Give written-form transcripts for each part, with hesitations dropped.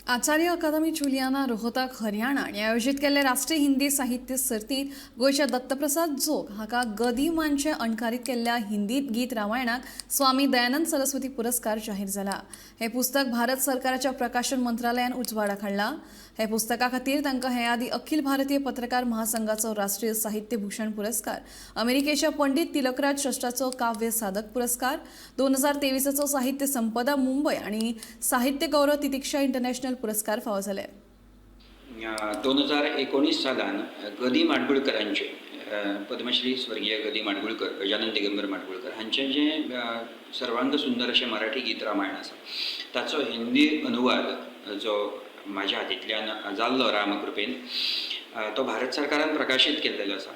आचार्य अकादमी Juliana Rohtak Haryana हांणी आयोजीत केल्ले राष्ट्रीय हिंदी साहित्य सर्तीत गोंयच्या दत्तप्रसाद जोग हाका गदिमांचे अणकारीत केल्ल्या हिंदी गीत रामायणाक स्वामी दयानंद सरस्वती पुरस्कार जाहीर जाला। हे पुस्तक भारत सरकाराच्या प्रकाशन मंत्रालयान उजवाडाक हाडला। हे पुस्तका खातीर तांकां हे आदी अखिल भारतीय पत्रकार महासंघाचो राष्ट्रीय साहित्य भूषण पुरस्कार, अमेरिकेच्या पंडित तिलकराज ट्रस्टाचो काव्य साधक पुरस्कार, 2023चो साहित्य संपदा मुंबई आणि साहित्य गौरव तितिक्षा इंटरनॅशनल पुरस्कार फावो जाले। 2019 सालान गदी माडगुळकरांचे पद्मश्री स्वर्गीय गदी माडगुळकर, गजानन दिगंबर माडगुळकर हांचें जें सर्वांग सुंदर अशें मराठी गीत रामायण आसा ताचो हिंदी अनुवाद जो म्हाज्या हातींतल्यान जाल्लो रामकृपेन तो भारत सरकारान प्रकाशीत केल्लेलो आसा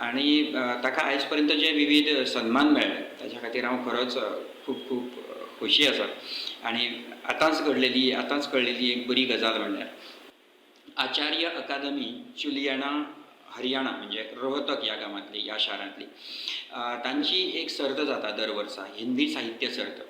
आनी ताका आयज पर्यंत जे विविध सन्मान मेळ्ळे ताच्या खातीर हांव खरोच खूब खूब खोशी आसा। आनी आतांच कळलेली एक बरी गजाल म्हणल्यार आचार्य अकादमी जुलियाना हरियाणा म्हणजे रोहतक ह्या गांवांतली, ह्या शारांतली तांची एक सर्त जाता दर वर्सा, हिंदी साहित्य सर्त।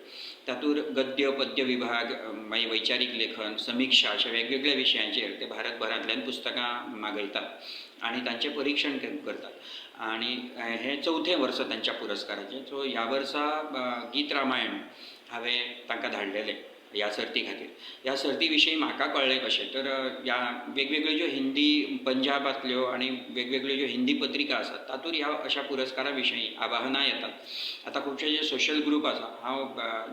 तातूंत गद्य पद्य विभाग, मागीर वैचारीक लेखन, समीक्षा अशा वेगवेगळ्या विशयांचेर ते भारतभरांतल्यान पुस्तकां मागयतात आनी तांचें परीक्षण करतात आनी हें 4थें वर्स तांच्या पुरस्काराचें। सो ह्या वर्सा गीत रामायण हांवें तांकां धाडलेलें ह्या सर्ती खातीर। ह्या सर्ती विशीं म्हाका कळ्ळें कशें तर ह्या वेगवेगळ्यो ज्यो हिंदी पंजाबांतल्यो आनी वेगवेगळ्यो ज्यो हिंदी पत्रिका आसात तातूंत ह्या अशा पुरस्कारा विशीं आवाहनां येतात। आतां खुबशे जे सोशल ग्रूप आसा, हांव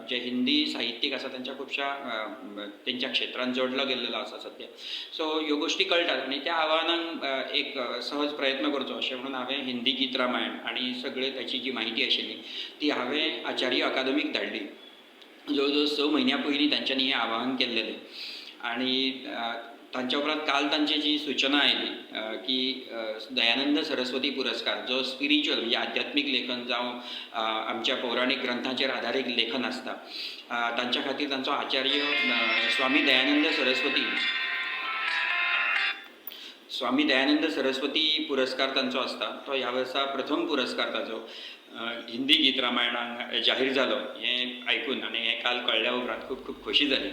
जे हिंदी साहित्यीक आसा तांच्या खुबशा तेंच्या क्षेत्रांत जोडलो गेल्लो आसा सद्या। सो ह्यो गोश्टी कळटात आनी त्या आव्हानांक एक सहज प्रयत्न करचो अशें म्हणून हांवें हिंदी गीत रामायण आनी सगळे ताची जी म्हायती आशिल्ली ती हांवें आचार्य अकादमीक धाडली। जवळ जवळ 6 म्हयन्यां पयलीं तांच्यांनी हें आवाहन केल्लेलें आनी तांच्या उपरांत काल तांची जी सूचना आयली की दयानंद सरस्वती पुरस्कार जो स्पिरिच्युअल म्हणजे आध्यात्मीक लेखन जावं आमच्या पौराणीक ग्रंथांचेर आदारीत लेखन आसता तांच्या खातीर तांचो आचार्य स्वामी दयानंद सरस्वती पुरस्कार तांचो आसता तो ह्या वर्सा प्रथम पुरस्कार ताचो हिंदी गीत रामायणाक जाहीर जालो हें आयकून आनी हें काल कळ्ळ्या उपरांत खूब खूब खोशी जाली।